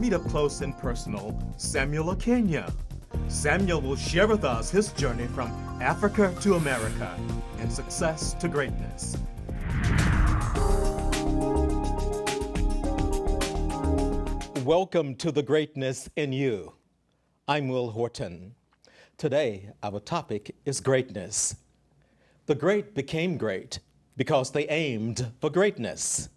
meet up close and personal Samuel Akainyah. Samuel will share with us his journey from Africa to America and success to greatness. Welcome to The Greatness in You. I'm Will Hoton. Today, our topic is greatness. The great became great because they aimed for greatness.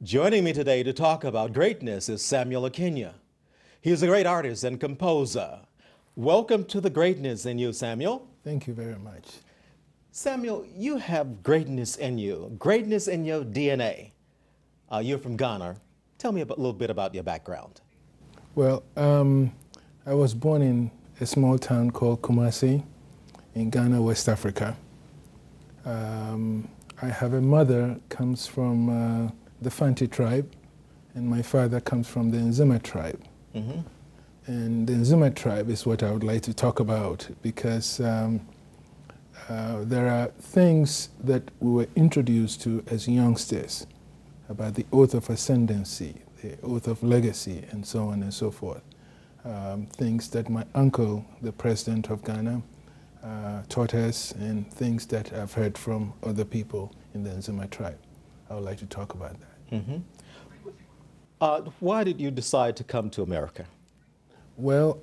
Joining me today to talk about greatness is Samuel Akainyah. He is a great artist and composer. Welcome to The Greatness in You, Samuel. Thank you very much. Samuel, you have greatness in you, greatness in your DNA. You're from Ghana. Tell me a little bit about your background. Well, I was born in a small town called Kumasi in Ghana, West Africa. I have a mother comes from the Fanti tribe, and my father comes from the Nzima tribe. Mm-hmm. And the Nzima tribe is what I would like to talk about because there are things that we were introduced to as youngsters about the oath of ascendancy, the oath of legacy, and so on and so forth. Things that my uncle, the president of Ghana, taught us, and things that I've heard from other people in the Nzima tribe. I would like to talk about that. Mm-hmm. Why did you decide to come to America? Well,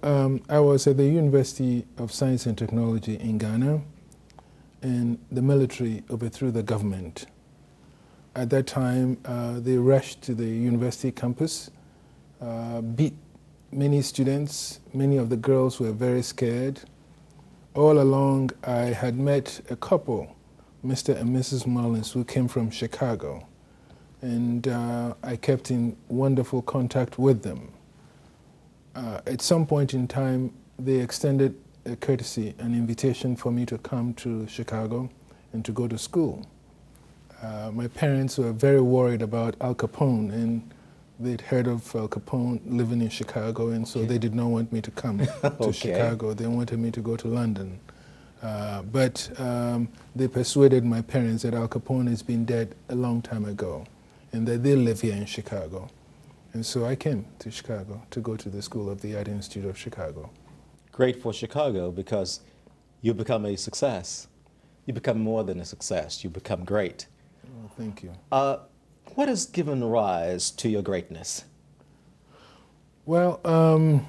I was at the University of Science and Technology in Ghana, and the military overthrew the government. At that time, they rushed to the university campus, beat many students. Many of the girls were very scared. All along, I had met a couple, Mr. and Mrs. Mullins, who came from Chicago. And I kept in wonderful contact with them. At some point in time, they extended a courtesy, an invitation for me to come to Chicago and to go to school. My parents were very worried about Al Capone, and they'd heard of Al Capone living in Chicago, and so they did not want me to come to Chicago. They wanted me to go to London. But they persuaded my parents that Al Capone has been dead a long time ago, and that they live here in Chicago. And so I came to Chicago to go to the School of the Art Institute of Chicago. Great for Chicago because you become a success. You become more than a success. You become great. Oh, thank you. What has given rise to your greatness? Well, I'm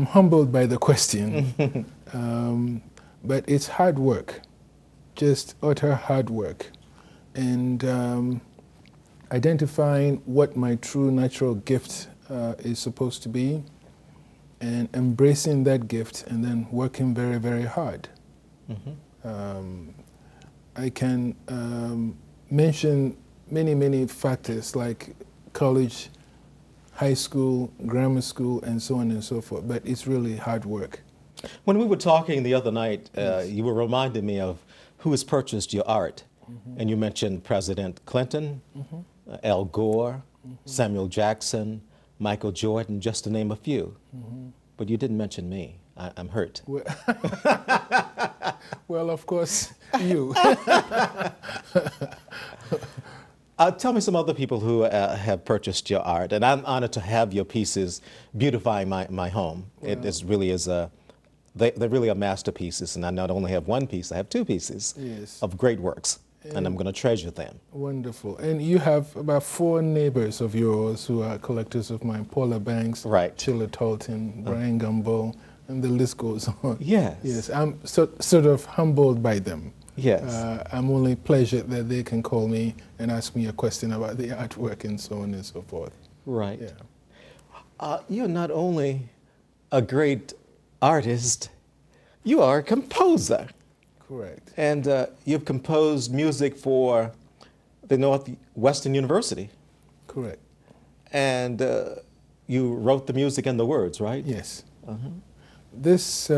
humbled by the question, but it's hard work, just utter hard work, and identifying what my true natural gift is supposed to be, and embracing that gift, and then working very, very hard. Mm-hmm. I can mention many factors like college, high school, grammar school, and so on and so forth, but it's really hard work. When we were talking the other night, you were reminding me of who has purchased your art. Mm-hmm. And you mentioned President Clinton, mm-hmm. Al Gore, mm-hmm. Samuel Jackson, Michael Jordan, just to name a few. Mm-hmm. But you didn't mention me. I'm hurt. Well, well, of course, you. Tell me some other people who have purchased your art, and I'm honored to have your pieces beautifying my home. Well, it is really is they really are masterpieces, and I not only have one piece, I have two pieces of great works, and I'm going to treasure them. Wonderful. And you have about 4 neighbors of yours who are collectors of mine: Paula Banks, right. Chilla Tolton, Brian Gumbo, and the list goes on. Yes. Yes, I'm sort of humbled by them. Yes. I'm only pleasured that they can call me and ask me a question about the artwork and so on and so forth. Right. Yeah. You're not only a great artist, you are a composer. Correct. And you've composed music for the Northwestern University. Correct. And you wrote the music and the words, right? Yes. Uh-huh. This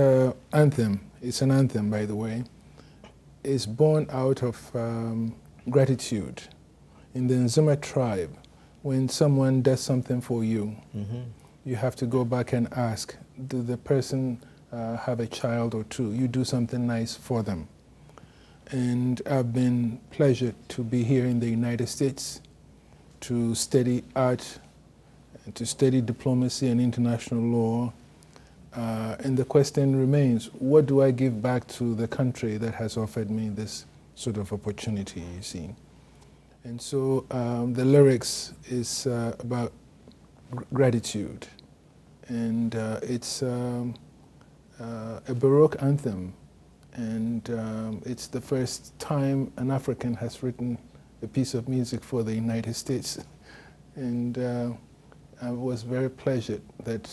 anthem, it's an anthem, by the way, is born out of gratitude. In the Nzima tribe, when someone does something for you, mm-hmm. you have to go back and ask, do the person have a child or two? You do something nice for them. And I've been pleasured to be here in the United States to study art and to study diplomacy and international law. And the question remains, what do I give back to the country that has offered me this sort of opportunity, you see? And so the lyrics is about gratitude. And it's a Baroque anthem. And it's the first time an African has written a piece of music for the United States. And I was very pleasured that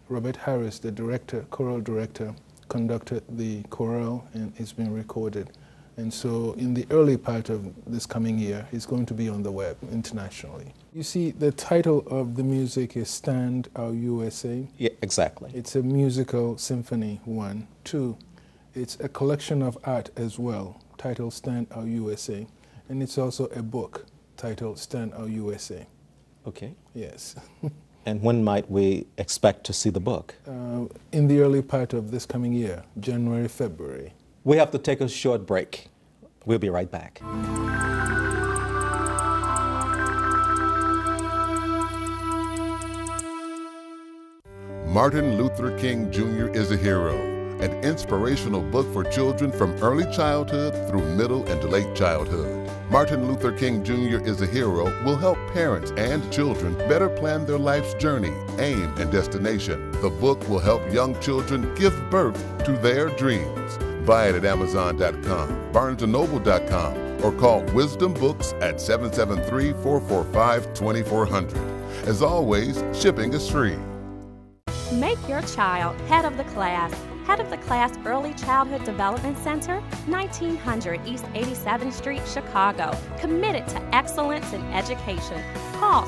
Robert Harris, the director, choral director, conducted the chorale, and it's been recorded. And so in the early part of this coming year, it's going to be on the web internationally. You see, the title of the music is Stand Our USA. Yeah, exactly. It's a musical symphony, 1. 2, it's a collection of art as well, titled Stand Our USA. And it's also a book titled Stand Our USA. Okay. Yes. And when might we expect to see the book? In the early part of this coming year, January, February. We have to take a short break. We'll be right back. Martin Luther King Jr. is a hero, an inspirational book for children from early childhood through middle and late childhood. Martin Luther King Jr. is a hero will help parents and children better plan their life's journey, aim, and destination. The book will help young children give birth to their dreams. Buy it at Amazon.com, BarnesandNoble.com, or call Wisdom Books at 773-445-2400. As always, shipping is free. Make your child head of the class. Head of the Class Early Childhood Development Center, 1900 East 87th Street, Chicago. Committed to excellence in education. Call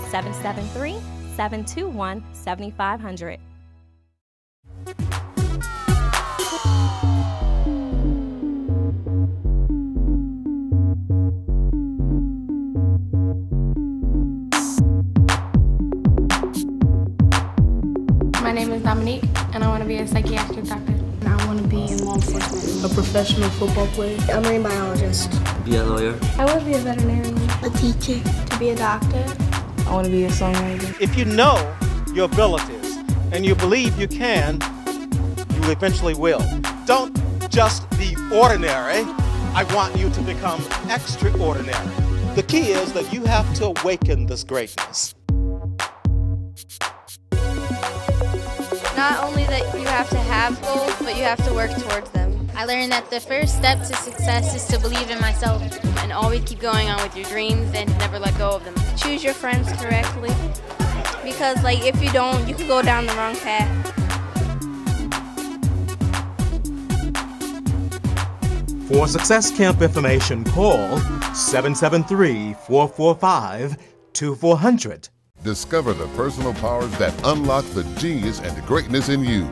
773-721-7500. My name is Dominique, and I want to be a psychiatric doctor. I want to be in law enforcement. A professional football player. A marine biologist. Be a lawyer. I want to be a veterinarian. A teacher. To be a doctor. I want to be a songwriter. If you know your abilities and you believe you can, you eventually will. Don't just be ordinary. I want you to become extraordinary. The key is that you have to awaken this greatness. Not only that you have to have goals, but you have to work towards them. I learned that the first step to success is to believe in myself and always keep going on with your dreams and never let go of them. Choose your friends correctly, because if you don't, you can go down the wrong path. For Success Camp information, call 773-445-2400. Discover the personal powers that unlock the genius and greatness in you.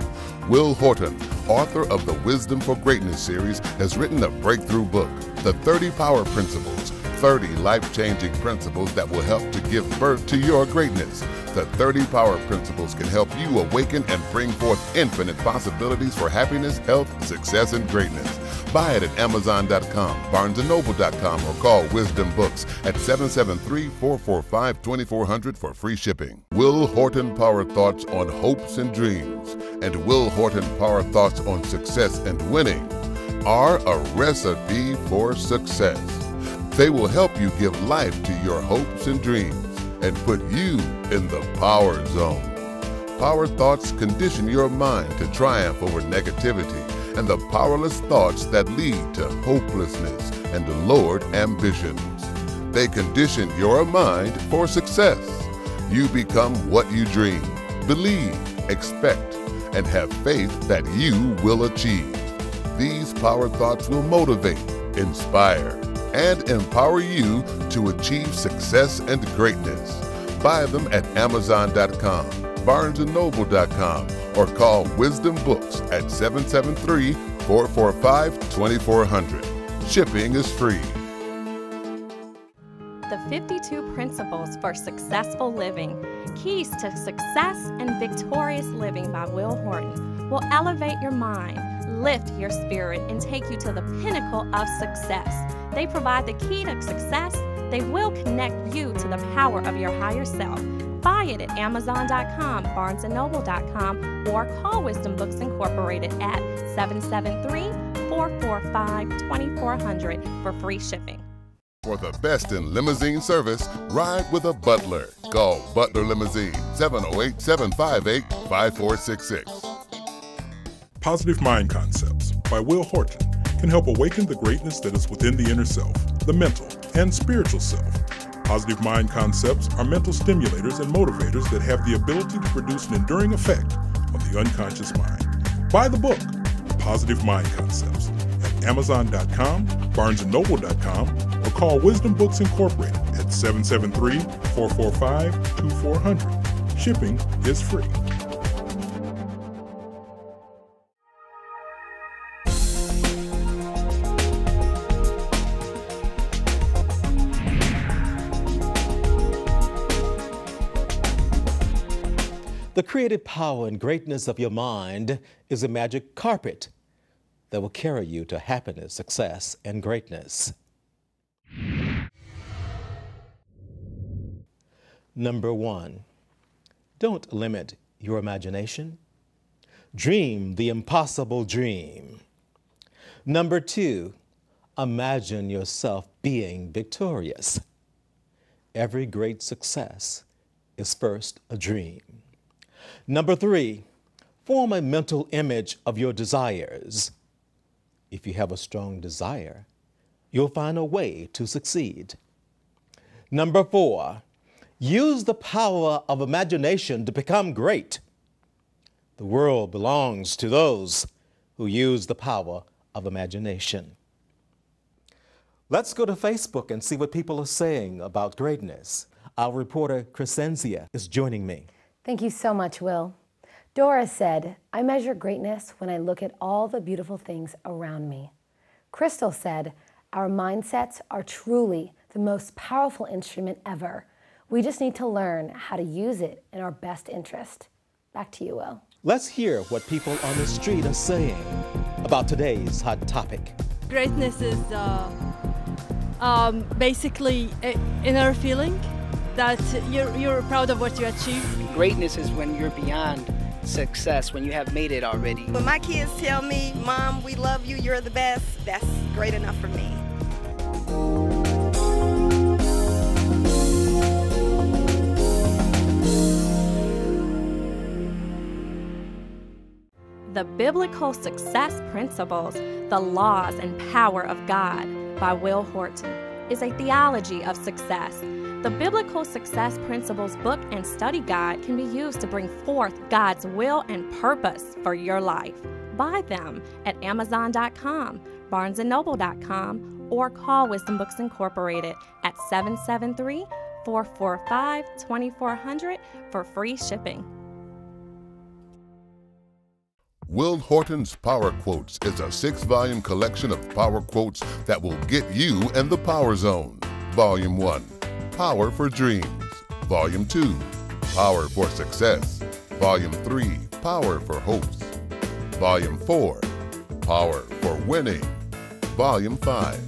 Will Hoton, author of the Wisdom for Greatness series, has written a breakthrough book, The 30 Power Principles, 30 life-changing principles that will help to give birth to your greatness. The 30 Power Principles can help you awaken and bring forth infinite possibilities for happiness, health, success, and greatness. Buy it at Amazon.com, BarnesandNoble.com, or call Wisdom Books at 773-445-2400 for free shipping. Will Horton Power Thoughts on Hopes and Dreams and Will Horton Power Thoughts on Success and Winning are a recipe for success. They will help you give life to your hopes and dreams and put you in the power zone. Power thoughts condition your mind to triumph over negativity and the powerless thoughts that lead to hopelessness and lowered ambitions. They condition your mind for success. You become what you dream, believe, expect, and have faith that you will achieve. These power thoughts will motivate, inspire, and empower you to achieve success and greatness. Buy them at Amazon.com, BarnesandNoble.com, or call Wisdom Books at 773-445-2400. Shipping is free. The 52 Principles for Successful Living, Keys to Success and Victorious Living by Will Horton will elevate your mind, lift your spirit, and take you to the pinnacle of success. They provide the key to success. They will connect you to the power of your higher self. Buy it at Amazon.com, BarnesandNoble.com, or call Wisdom Books Incorporated at 773-445-2400 for free shipping. For the best in limousine service, ride with a Butler. Call Butler Limousine, 708-758-5466. Positive Mind Concepts by Will Horton can help awaken the greatness that is within the inner self, the mental and spiritual self. Positive Mind Concepts are mental stimulators and motivators that have the ability to produce an enduring effect on the unconscious mind. Buy the book, Positive Mind Concepts, at Amazon.com, BarnesandNoble.com, or call Wisdom Books Incorporated at 773-445-2400. Shipping is free. The creative power and greatness of your mind is a magic carpet that will carry you to happiness, success, and greatness. Number 1, don't limit your imagination. Dream the impossible dream. Number 2, imagine yourself being victorious. Every great success is first a dream. Number 3, form a mental image of your desires. If you have a strong desire, you'll find a way to succeed. Number 4, use the power of imagination to become great. The world belongs to those who use the power of imagination. Let's go to Facebook and see what people are saying about greatness. Our reporter, Crescencia, is joining me. Thank you so much, Will. Dora said, I measure greatness when I look at all the beautiful things around me. Crystal said, our mindsets are truly the most powerful instrument ever. We just need to learn how to use it in our best interest. Back to you, Will. Let's hear what people on the street are saying about today's hot topic. Greatness is basically an inner feeling that you're proud of what you achieved. Greatness is when you're beyond success, when you have made it already. When my kids tell me, Mom, we love you, you're the best, that's great enough for me. The Biblical Success Principles, The Laws and Power of God by Will Horton is a theology of success. The Biblical Success Principles book and study guide can be used to bring forth God's will and purpose for your life. Buy them at Amazon.com, BarnesandNoble.com, or call Wisdom Books Incorporated at 773-445-2400 for free shipping. Will Horton's Power Quotes is a 6-volume collection of power quotes that will get you in the power zone. Volume 1, Power for Dreams. Volume 2, Power for Success. Volume 3, Power for Hopes. Volume 4, Power for Winning. Volume 5,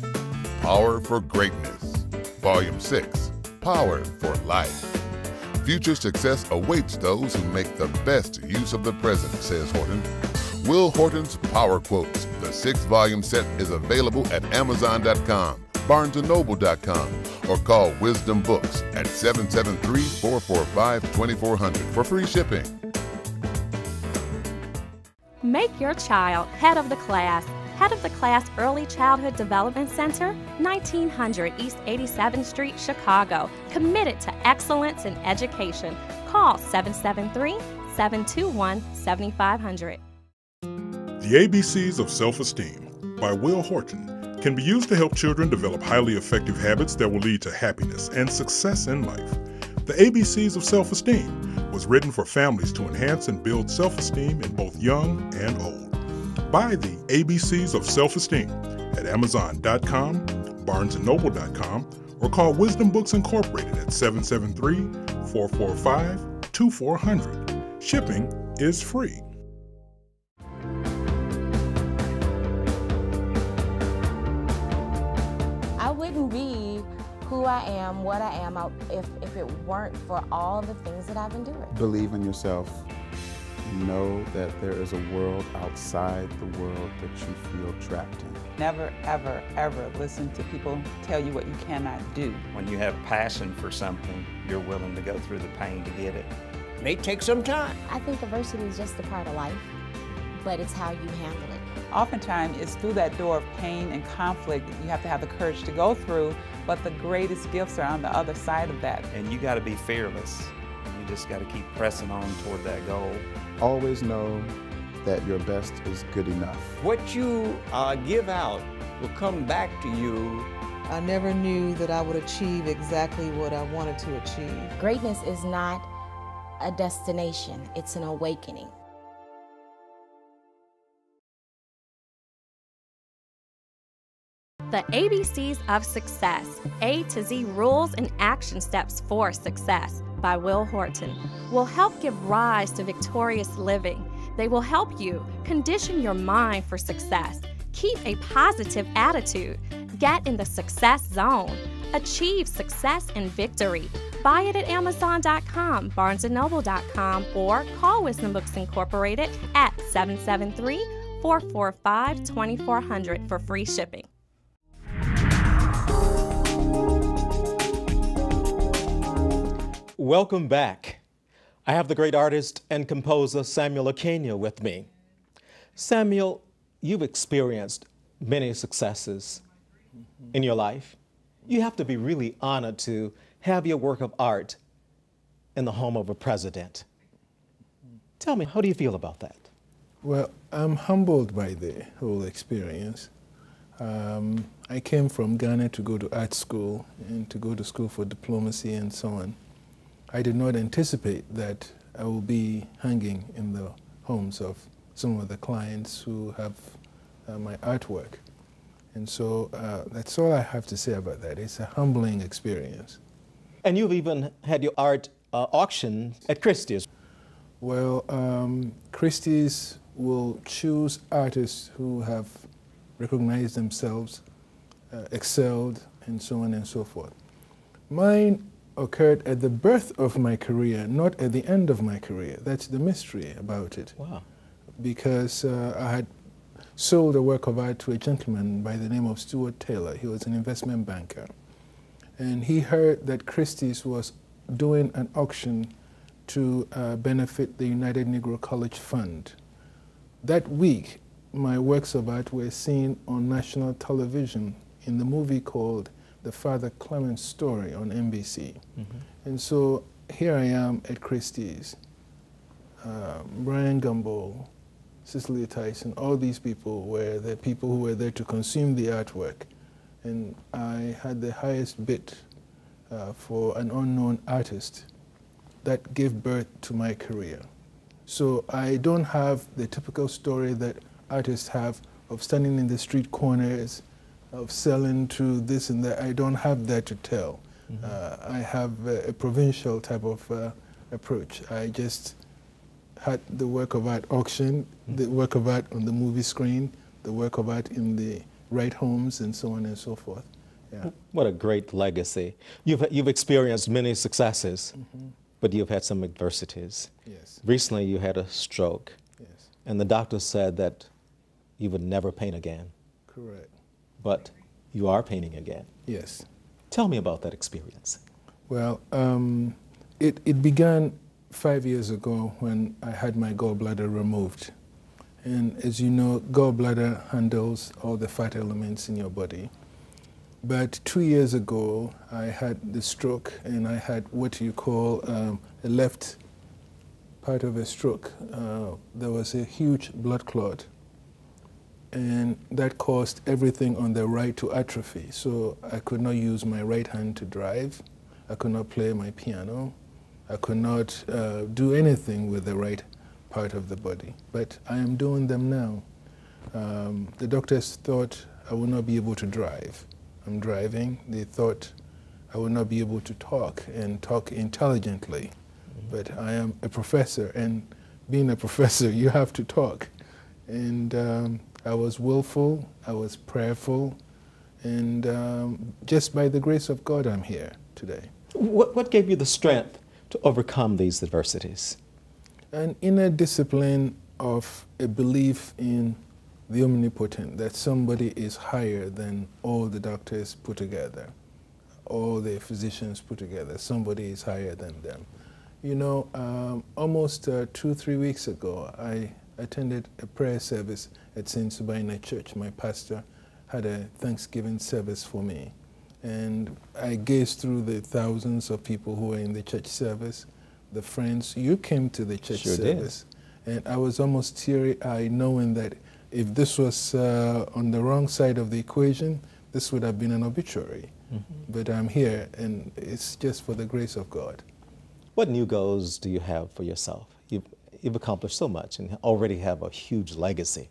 Power for Greatness. Volume 6, Power for Life. Future success awaits those who make the best use of the present, says Horton. Will Horton's Power Quotes, the 6-volume set, is available at Amazon.com, BarnesandNoble.com, or call Wisdom Books at 773-445-2400 for free shipping. Make your child head of the class. Head of the Class Early Childhood Development Center, 1900 East 87th Street, Chicago. Committed to excellence in education. Call 773-721-7500. The ABCs of Self-Esteem by Will Horton can be used to help children develop highly effective habits that will lead to happiness and success in life. The ABCs of Self-Esteem was written for families to enhance and build self-esteem in both young and old. Buy the ABCs of Self-Esteem at Amazon.com, BarnesandNoble.com, or call Wisdom Books Incorporated at 773-445-2400. Shipping is free. I wouldn't be who I am, what I am, if it weren't for all the things that I've endured. Believe in yourself. Know that there is a world outside the world that you feel trapped in. Never, ever, ever listen to people tell you what you cannot do. When you have passion for something, you're willing to go through the pain to get it. It may take some time. I think adversity is just a part of life, but it's how you handle it. Oftentimes, it's through that door of pain and conflict that you have to have the courage to go through, but the greatest gifts are on the other side of that. And you got to be fearless. You just got to keep pressing on toward that goal. Always know that your best is good enough. What you give out will come back to you. I never knew that I would achieve exactly what I wanted to achieve. Greatness is not a destination, it's an awakening. The ABCs of Success, A to Z Rules and Action Steps for Success by Will Horton will help give rise to victorious living. They will help you condition your mind for success, keep a positive attitude, get in the success zone, achieve success and victory. Buy it at Amazon.com, BarnesandNoble.com, or call Wisdom Books Incorporated at 773-445-2400 for free shipping. Welcome back. I have the great artist and composer Samuel Akainyah with me. Samuel, you've experienced many successes in your life. You have to be really honored to have your work of art in the home of a president. Tell me, how do you feel about that? Well, I'm humbled by the whole experience. I came from Ghana to go to art school and to go to school for diplomacy and so on. I did not anticipate that I will be hanging in the homes of some of the clients who have my artwork. And so that's all I have to say about that. It's a humbling experience. And you've even had your art auctioned at Christie's. Well, Christie's will choose artists who have recognized themselves, excelled, and so on and so forth. Mine occurred at the birth of my career, not at the end of my career. That's the mystery about it. Wow. Because I had sold a work of art to a gentleman by the name of Stuart Taylor. He was an investment banker. And he heard that Christie's was doing an auction to benefit the United Negro College Fund. That week, my works of art were seen on national television in the movie called The Father Clement Story on NBC. And so here I am at Christie's. Brian Gumbel, Cicely Tyson, all these people were the people who were there to consume the artwork. And I had the highest bid for an unknown artist that gave birth to my career. So I don't have the typical story that artists have of standing in the street corners, of selling to this and that. I don't have that to tell. I have a provincial type of approach. I just had the work of art auction, the work of art on the movie screen, the work of art in the right homes, and so on and so forth. Yeah. What a great legacy. You've experienced many successes, but you've had some adversities. Yes. Recently you had a stroke. Yes. And the doctor said that you would never paint again. Correct. But you are painting again. Yes. Tell me about that experience. Well, it began 5 years ago when I had my gallbladder removed. And as you know, gallbladder handles all the fat elements in your body. But 2 years ago, I had the stroke, and I had what you call a left part of a stroke. There was a huge blood clot, and that caused everything on the right to atrophy. So I could not use my right hand to drive. I could not play my piano. I could not do anything with the right part of the body. But I am doing them now. The doctors thought I would not be able to drive. I'm driving. They thought I would not be able to talk and talk intelligently. But I am a professor, and being a professor, you have to talk. And I was willful, I was prayerful, And just by the grace of God, I'm here today. What gave you the strength to overcome these adversities? An inner discipline of a belief in the omnipotent, that somebody is higher than all the doctors put together, all the physicians put together. Somebody is higher than them. You know, almost 2-3 weeks ago, I attended a prayer service at St. Subaina Church. My pastor had a Thanksgiving service for me. And I gazed through the thousands of people who were in the church service, the friends. You came to the church service. And I was almost teary-eyed knowing that if this was on the wrong side of the equation, this would have been an obituary. But I'm here, and it's just for the grace of God. What new goals do you have for yourself? You've accomplished so much and already have a huge legacy.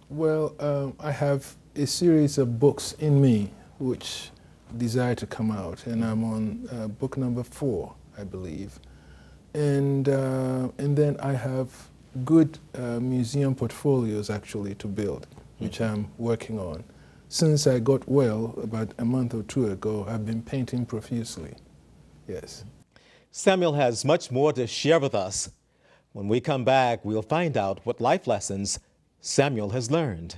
Well, I have a series of books in me which desire to come out, and I'm on book number 4, I believe. And then I have good museum portfolios actually to build, which I'm working on. Since I got well about a month or 2 ago, I've been painting profusely. Yes. Samuel has much more to share with us. When we come back, we'll find out what life lessons Samuel has learned.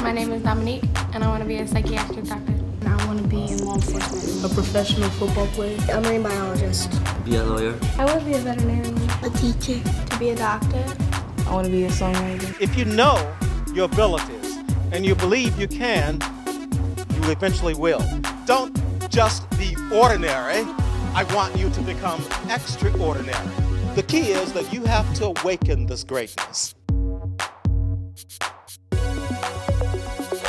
My name is Dominique, and I want to be a psychiatric doctor. And I want to be in law enforcement. A professional football player. A marine biologist. Be a lawyer. I want to be a veterinarian. A teacher. To be a doctor. I want to be a songwriter. If you know your abilities and you believe you can, you eventually will. Don't just be ordinary. I want you to become extraordinary. The key is that you have to awaken this greatness.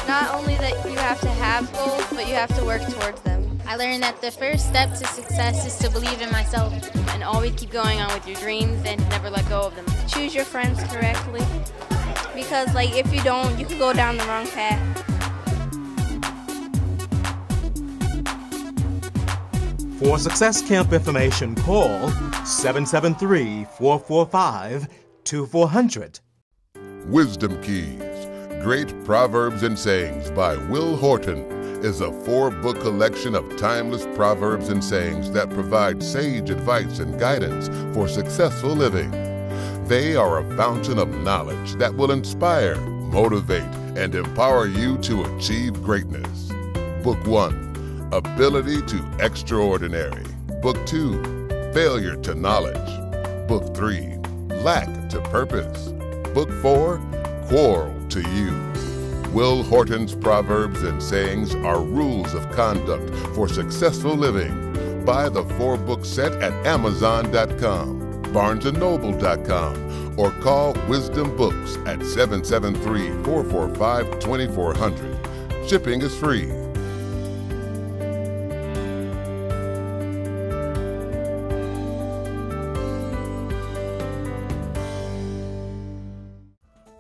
Not only that you have to have goals, but you have to work towards them. I learned that the first step to success is to believe in myself and always keep going on with your dreams and never let go of them. Choose your friends correctly, because if you don't, you can go down the wrong path. For Success Camp information, call 773-445-2400. Wisdom Keys, Great Proverbs and Sayings by Will Horton is a 4-book collection of timeless proverbs and sayings that provide sage advice and guidance for successful living. They are a fountain of knowledge that will inspire, motivate, and empower you to achieve greatness. Book 1, Ability to Extraordinary. Book 2, Failure to Knowledge. Book 3, Lack to Purpose. Book 4, Quarrel to You. Will Horton's Proverbs and Sayings are rules of conduct for successful living. Buy the 4-book set at Amazon.com, BarnesandNoble.com, or call Wisdom Books at 773-445-2400. Shipping is free.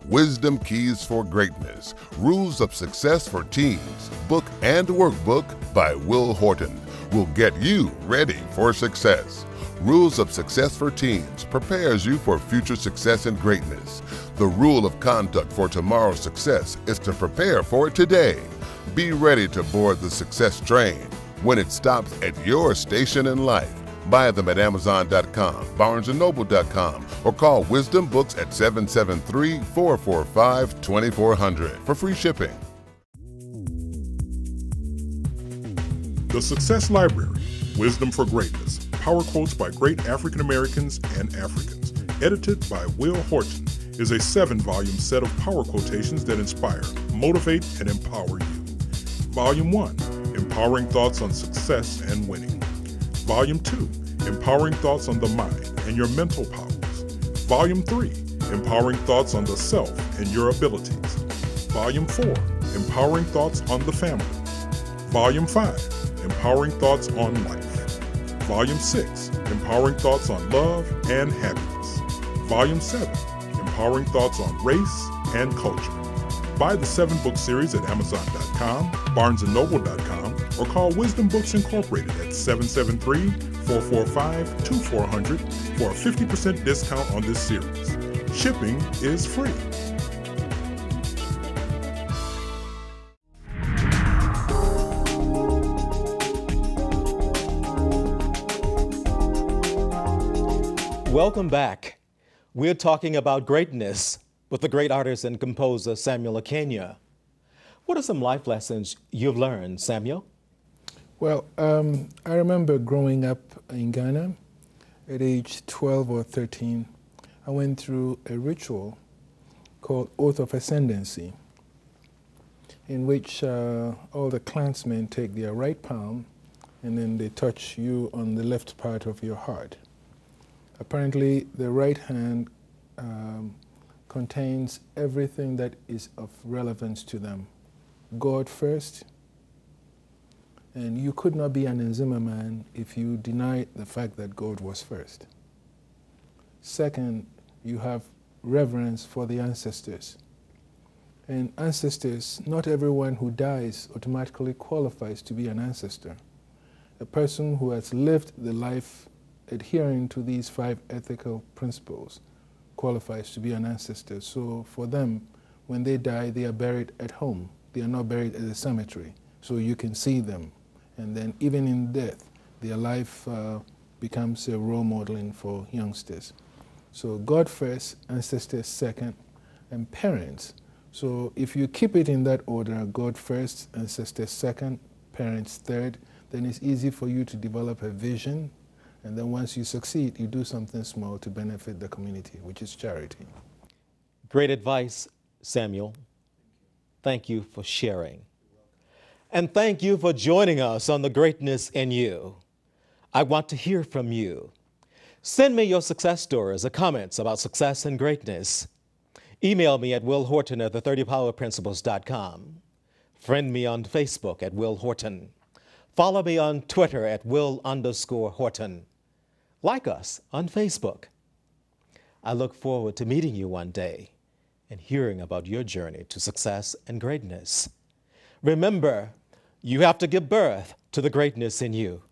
Wisdom Keys for Greatness, Rules of Success for Teens, book and workbook by Will Horton will get you ready for success. Rules of Success for Teens prepares you for future success and greatness. The rule of conduct for tomorrow's success is to prepare for it today. Be ready to board the success train when it stops at your station in life. Buy them at Amazon.com, BarnesandNoble.com, or call Wisdom Books at 773-445-2400 for free shipping. The Success Library, Wisdom for Greatness, Power Quotes by Great African Americans and Africans, edited by Will Horton, is a 7-volume set of power quotations that inspire, motivate, and empower you. Volume 1, Empowering Thoughts on Success and Winning. Volume 2, Empowering Thoughts on the Mind and Your Mental Powers. Volume 3, Empowering Thoughts on the Self and Your Abilities. Volume 4, Empowering Thoughts on the Family. Volume 5, Empowering Thoughts on Life. Volume 6, Empowering Thoughts on Love and Happiness. Volume 7, Empowering Thoughts on Race and Culture. Buy the 7-book series at Amazon.com, BarnesandNoble.com, or call Wisdom Books Incorporated at 773-445-2400 for a 50% discount on this series. Shipping is free. Welcome back. We're talking about greatness with the great artist and composer Samuel Akainyah. What are some life lessons you've learned, Samuel? Well, I remember growing up in Ghana at age 12 or 13. I went through a ritual called Oath of Ascendancy, in which all the clansmen take their right palm and then they touch you on the left part of your heart. Apparently, the right hand contains everything that is of relevance to them. God first, and you could not be an Nzima man if you denied the fact that God was first. Second, you have reverence for the ancestors. And ancestors, not everyone who dies automatically qualifies to be an ancestor. A person who has lived the life adhering to these 5 ethical principles qualifies to be an ancestor. So for them, when they die, they are buried at home. They are not buried at a cemetery, so you can see them. And then even in death, their life becomes a role modeling for youngsters. So God first, ancestors second, and parents. So if you keep it in that order, God first, ancestors second, parents third, then it's easy for you to develop a vision. And then once you succeed, you do something small to benefit the community, which is charity. Great advice, Samuel. Thank you for sharing. And thank you for joining us on The Greatness in You. I want to hear from you. Send me your success stories or comments about success and greatness. Email me at willhorton@the30powerprinciples.com. Friend me on Facebook at Will Horton. Follow me on Twitter at Will_Horton. Like us on Facebook. I look forward to meeting you one day and hearing about your journey to success and greatness. Remember, you have to give birth to the greatness in you.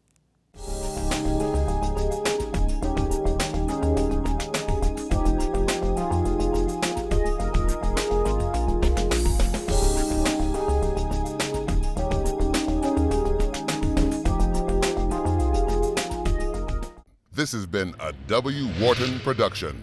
This has been a W. Wharton production.